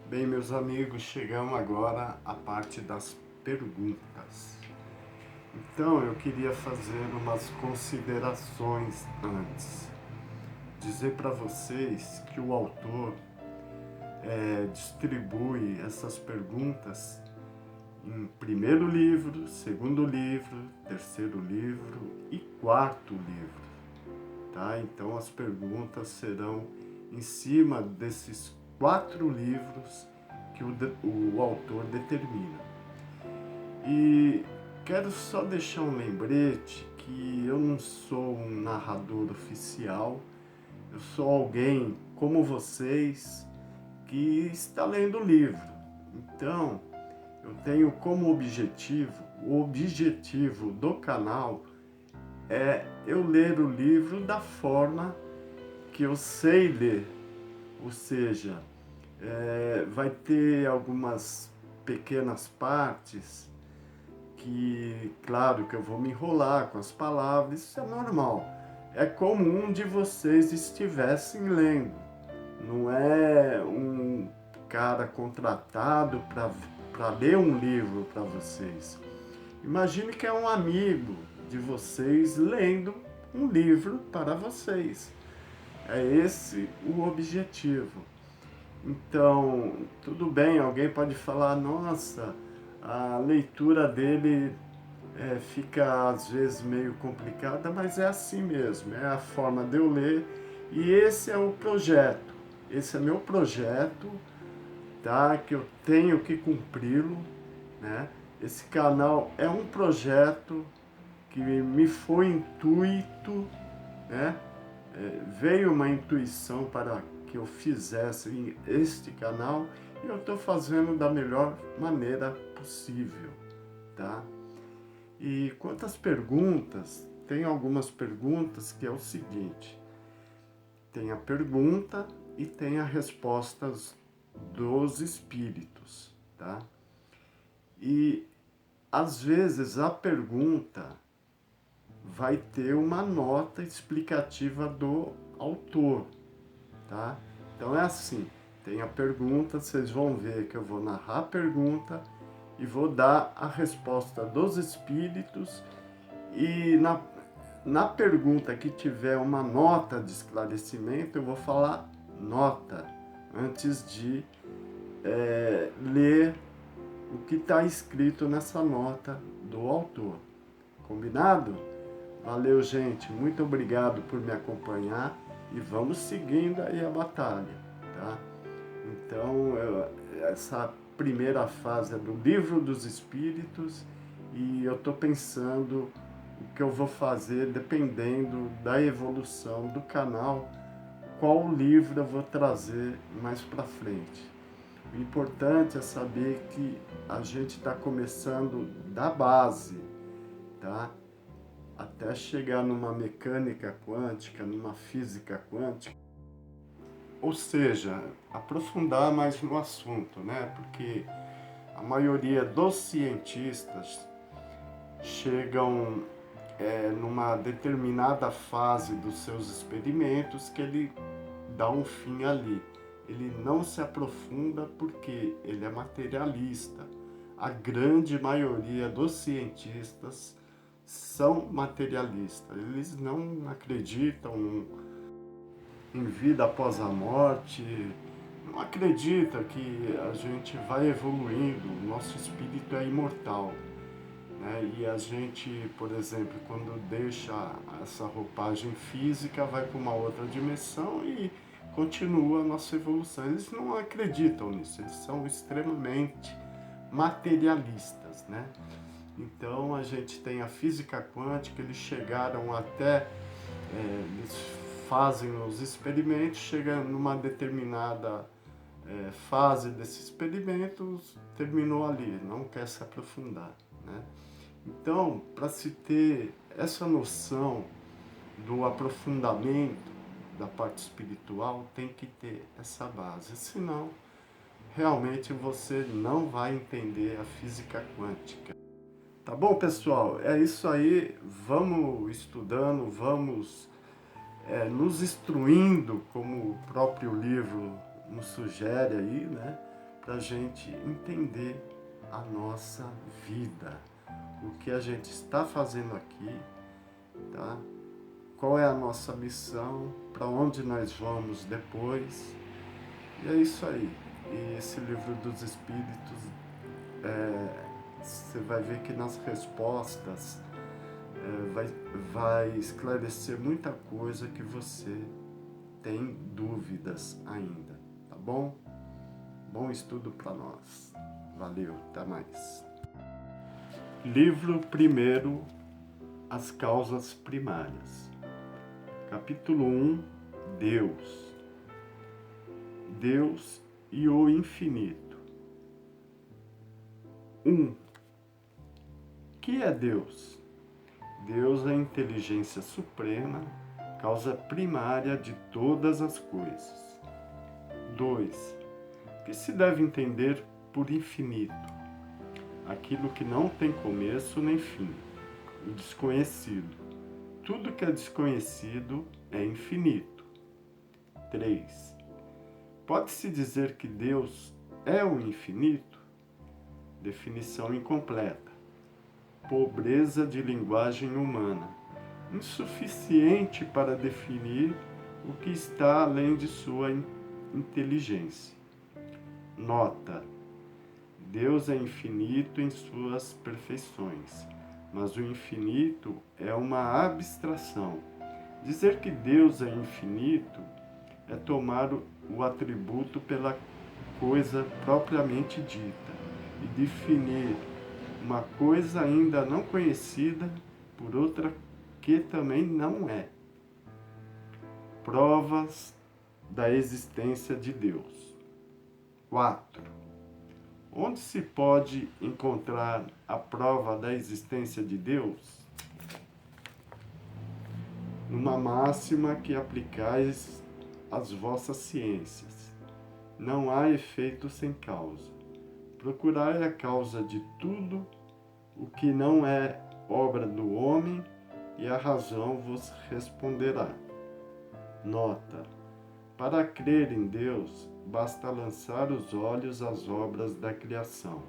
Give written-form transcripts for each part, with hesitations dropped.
Bem, meus amigos, chegamos agora à parte das perguntas. Então, eu queria fazer umas considerações antes. Dizer para vocês que o autor distribui essas perguntas em primeiro livro, segundo livro, terceiro livro e quarto livro. Tá? Então, as perguntas serão em cima desses 4 livros que o autor determina. E quero só deixar um lembrete que eu não sou um narrador oficial, eu sou alguém como vocês que está lendo o livro. Então, eu tenho como objetivo, o objetivo do canal é eu ler o livro da forma que eu sei ler, ou seja, vai ter algumas pequenas partes que, claro, que eu vou me enrolar com as palavras, isso é normal. É como um de vocês estivessem lendo. Não é um cara contratado para ler um livro para vocês. Imagine que é um amigo de vocês lendo um livro para vocês. É esse o objetivo. Então, tudo bem, alguém pode falar, nossa, a leitura dele fica às vezes meio complicada, mas é assim mesmo, é a forma de eu ler e esse é o projeto. Esse é meu projeto, tá? Que eu tenho que cumpri-lo, né? Esse canal é um projeto que me foi intuito, né? Veio uma intuição para que eu fizesse este canal e eu estou fazendo da melhor maneira possível, tá? E quanto às perguntas, tem algumas perguntas que é o seguinte, tem a pergunta e tem as respostas dos espíritos, tá? E às vezes a pergunta vai ter uma nota explicativa do autor, tá? Então é assim, tem a pergunta, vocês vão ver que eu vou narrar a pergunta e vou dar a resposta dos espíritos e na pergunta que tiver uma nota de esclarecimento, eu vou falar nota antes de ler o que está escrito nessa nota do autor. Combinado? Valeu, gente. Muito obrigado por me acompanhar e vamos seguindo aí a batalha, tá? Então, essa primeira fase é do Livro dos Espíritos e eu estou pensando o que eu vou fazer dependendo da evolução do canal, qual livro eu vou trazer mais para frente. O importante é saber que a gente está começando da base, tá? Até chegar numa mecânica quântica, numa física quântica. Ou seja, aprofundar mais no assunto, né? Porque a maioria dos cientistas chegam numa determinada fase dos seus experimentos que ele dá um fim ali. Ele não se aprofunda porque ele é materialista. A grande maioria dos cientistas são materialistas. Eles não acreditam em vida após a morte, não acreditam que a gente vai evoluindo, o nosso espírito é imortal. Né? E a gente, por exemplo, quando deixa essa roupagem física, vai para uma outra dimensão e continua a nossa evolução. Eles não acreditam nisso, eles são extremamente materialistas, né? Então a gente tem a física quântica, eles chegaram até, eles fazem os experimentos, chegam numa determinada fase desses experimentos, terminou ali, não quer se aprofundar, né? Então, para se ter essa noção do aprofundamento da parte espiritual, tem que ter essa base, senão realmente você não vai entender a física quântica. Tá bom, pessoal? É isso aí. Vamos estudando, vamos nos instruindo, como o próprio livro nos sugere aí, né? da gente entender a nossa vida, o que a gente está fazendo aqui, tá? Qual é a nossa missão, para onde nós vamos depois. E é isso aí. E esse livro dos Espíritos, você vai ver que nas respostas vai esclarecer muita coisa que você tem dúvidas ainda, tá bom? Bom estudo para nós. Valeu, até mais. Livro 1, As Causas Primárias. Capítulo 1, Deus. Deus e o infinito. 1. Que é Deus? Deus é a inteligência suprema, causa primária de todas as coisas. 2. O que se deve entender por infinito? Aquilo que não tem começo nem fim, o desconhecido. Tudo que é desconhecido é infinito. 3. Pode-se dizer que Deus é o infinito? Definição incompleta. Pobreza de linguagem humana, insuficiente para definir o que está além de sua inteligência. Nota: Deus é infinito em suas perfeições, mas o infinito é uma abstração. Dizer que Deus é infinito é tomar o atributo pela coisa propriamente dita e definir uma coisa ainda não conhecida por outra que também não é. Provas da existência de Deus. 4. Onde se pode encontrar a prova da existência de Deus? Numa máxima que aplicais às vossas ciências. Não há efeito sem causa. Procurai a causa de tudo o que não é obra do homem, e a razão vos responderá. Nota: para crer em Deus, basta lançar os olhos às obras da criação.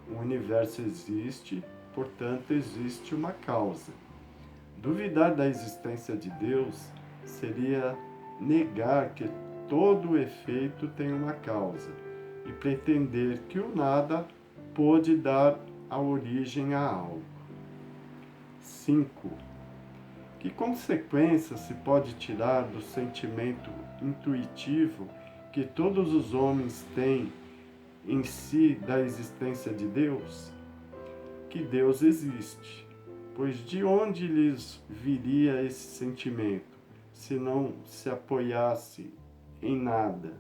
O universo existe, portanto existe uma causa. Duvidar da existência de Deus seria negar que todo efeito tem uma causa e pretender que o nada pôde dar a origem a algo. 5. Que consequência se pode tirar do sentimento intuitivo que todos os homens têm em si da existência de Deus? Que Deus existe, pois de onde lhes viria esse sentimento, se não se apoiasse em nada?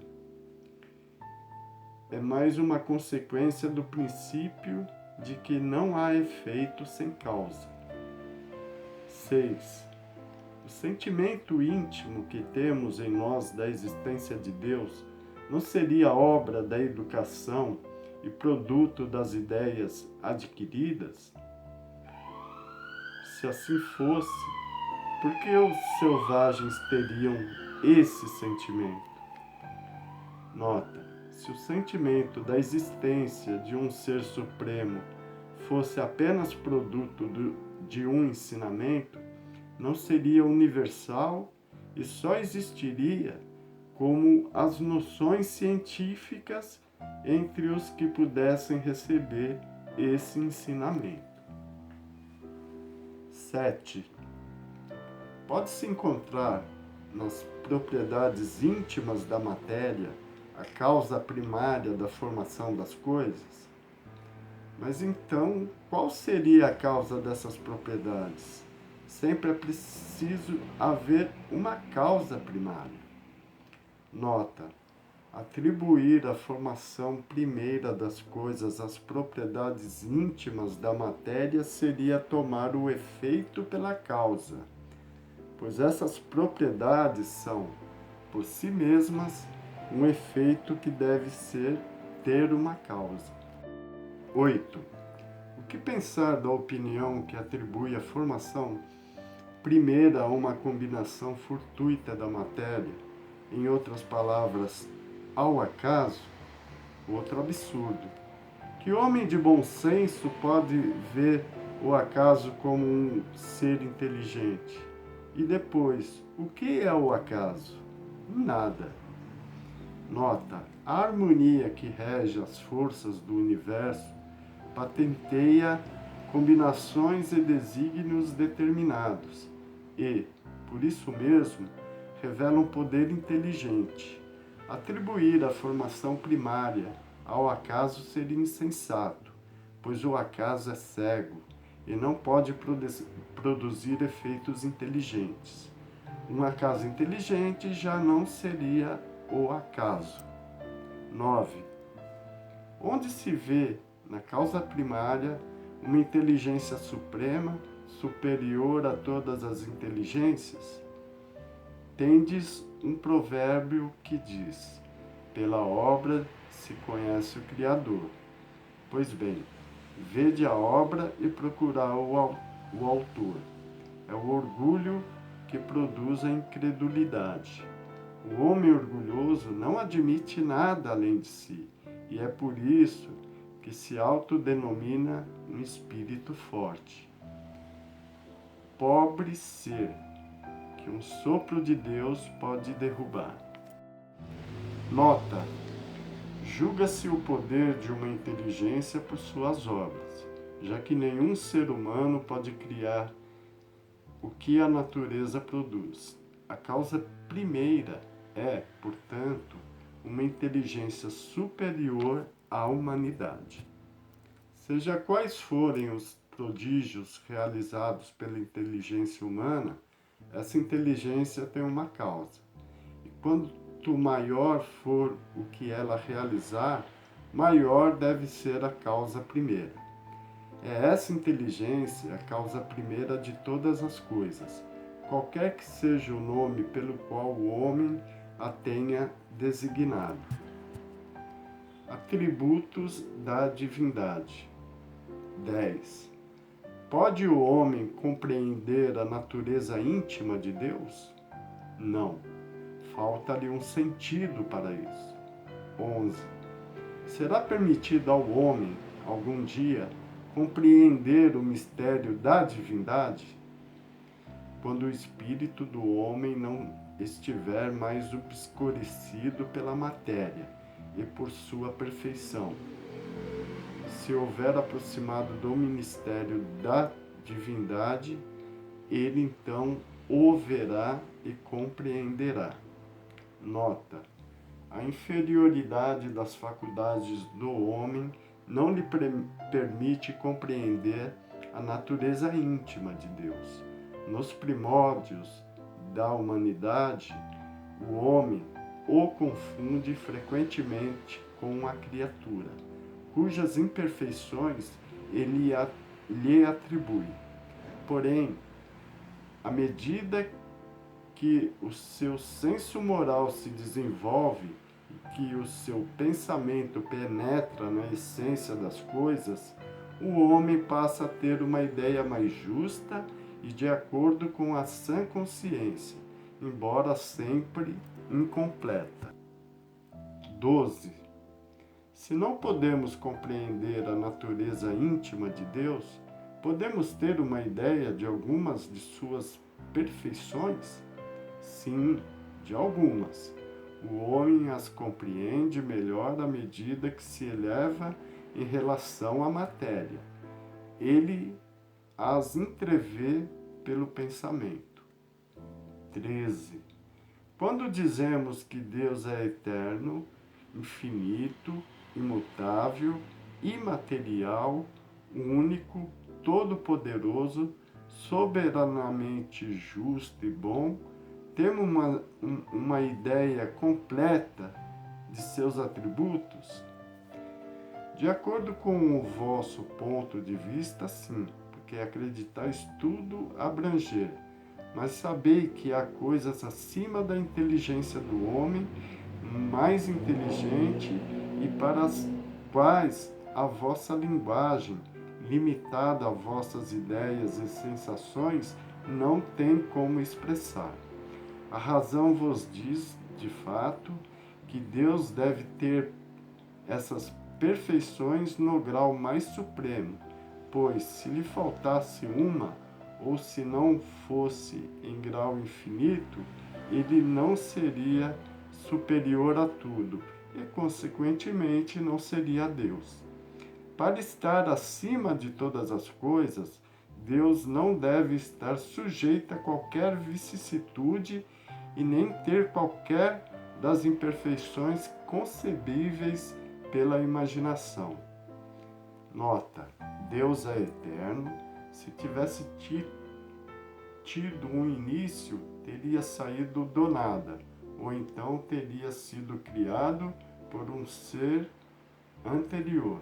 É mais uma consequência do princípio de que não há efeito sem causa. 6. O sentimento íntimo que temos em nós da existência de Deus não seria obra da educação e produto das ideias adquiridas? Se assim fosse, por que os selvagens teriam esse sentimento? Nota: se o sentimento da existência de um ser supremo fosse apenas produto de um ensinamento, não seria universal e só existiria como as noções científicas entre os que pudessem receber esse ensinamento. 7. Pode-se encontrar nas propriedades íntimas da matéria a causa primária da formação das coisas? Mas então, qual seria a causa dessas propriedades? Sempre é preciso haver uma causa primária. Nota: atribuir a formação primeira das coisas às propriedades íntimas da matéria seria tomar o efeito pela causa, pois essas propriedades são, por si mesmas, um efeito que deve ter uma causa. 8. O que pensar da opinião que atribui a formação primeira a uma combinação fortuita da matéria, em outras palavras, ao acaso? Outro absurdo. Que homem de bom senso pode ver o acaso como um ser inteligente? E depois, o que é o acaso? Nada. Nota: a harmonia que rege as forças do universo patenteia combinações e desígnios determinados e, por isso mesmo, revela um poder inteligente. Atribuir a formação primária ao acaso seria insensato, pois o acaso é cego e não pode produzir efeitos inteligentes. Um acaso inteligente já não seria o acaso. 9. Onde se vê, na causa primária, uma inteligência suprema, superior a todas as inteligências? Tendes um provérbio que diz: pela obra se conhece o Criador. Pois bem, vede a obra e procurar o autor. É o orgulho que produz a incredulidade. O homem orgulhoso não admite nada além de si, e é por isso que se autodenomina um espírito forte. Pobre ser que um sopro de Deus pode derrubar. Nota: julga-se o poder de uma inteligência por suas obras, já que nenhum ser humano pode criar o que a natureza produz. A causa primeira é, portanto, uma inteligência superior à humanidade. Seja quais forem os prodígios realizados pela inteligência humana, essa inteligência tem uma causa. E quanto maior for o que ela realizar, maior deve ser a causa primeira. É essa inteligência a causa primeira de todas as coisas, qualquer que seja o nome pelo qual o homem a tenha designado. Atributos da divindade. 10. Pode o homem compreender a natureza íntima de Deus? Não. Falta-lhe um sentido para isso. 11. Será permitido ao homem, algum dia, compreender o mistério da divindade? Quando o espírito do homem não estiver mais obscurecido pela matéria e por sua perfeição, se houver aproximado do ministério da divindade, ele então o verá e compreenderá. Nota: a inferioridade das faculdades do homem não lhe permite compreender a natureza íntima de Deus. Nos primórdios da humanidade, o homem o confunde frequentemente com a criatura, cujas imperfeições ele lhe atribui. Porém, à medida que o seu senso moral se desenvolve e que o seu pensamento penetra na essência das coisas, o homem passa a ter uma ideia mais justa e de acordo com a sã consciência, embora sempre incompleta. 12. Se não podemos compreender a natureza íntima de Deus, podemos ter uma ideia de algumas de suas perfeições? Sim, de algumas. O homem as compreende melhor à medida que se eleva em relação à matéria. Ele as entrevê pelo pensamento. 13. Quando dizemos que Deus é eterno, infinito, imutável, imaterial, único, todo-poderoso, soberanamente justo e bom, temos uma ideia completa de seus atributos? De acordo com o vosso ponto de vista, sim, porque acreditais tudo abranger. Mas sabei que há coisas acima da inteligência do homem, mais inteligente, e para as quais a vossa linguagem, limitada a vossas ideias e sensações, não tem como expressar. A razão vos diz, de fato, que Deus deve ter essas perfeições no grau mais supremo, pois se lhe faltasse uma, ou se não fosse em grau infinito, ele não seria superior a tudo e, consequentemente, não seria Deus. Para estar acima de todas as coisas, Deus não deve estar sujeito a qualquer vicissitude e nem ter qualquer das imperfeições concebíveis pela imaginação. Nota: Deus é eterno. Se tivesse tido um início, teria saído do nada, ou então teria sido criado por um ser anterior.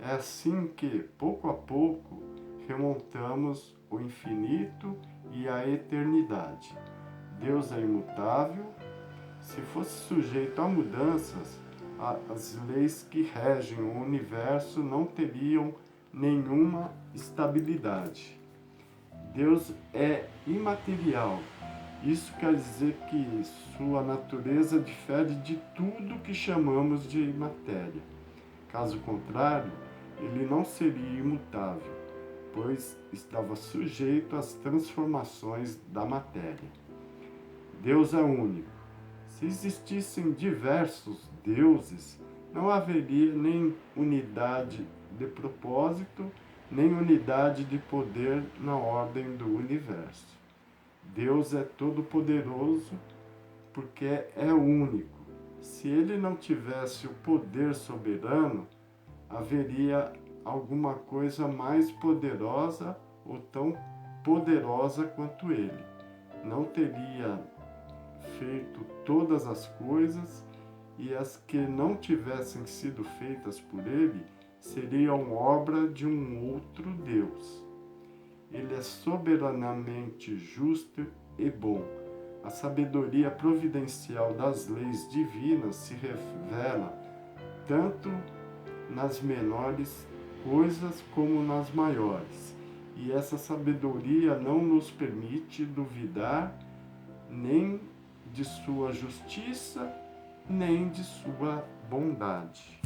É assim que, pouco a pouco, remontamos o infinito e a eternidade. Deus é imutável. Se fosse sujeito a mudanças, as leis que regem o universo não teriam nenhuma estabilidade. Deus é imaterial. Isso quer dizer que sua natureza difere de tudo que chamamos de matéria. Caso contrário, ele não seria imutável, pois estava sujeito às transformações da matéria. Deus é único. Se existissem diversos deuses, não haveria nem unidade de propósito, nem unidade de poder na ordem do universo. Deus é todo-poderoso porque é único. Se ele não tivesse o poder soberano, haveria alguma coisa mais poderosa ou tão poderosa quanto ele. Não teria feito todas as coisas, e as que não tivessem sido feitas por ele seriam obra de um outro Deus. Ele é soberanamente justo e bom. A sabedoria providencial das leis divinas se revela tanto nas menores coisas como nas maiores, e essa sabedoria não nos permite duvidar nem de sua justiça, nem de sua bondade.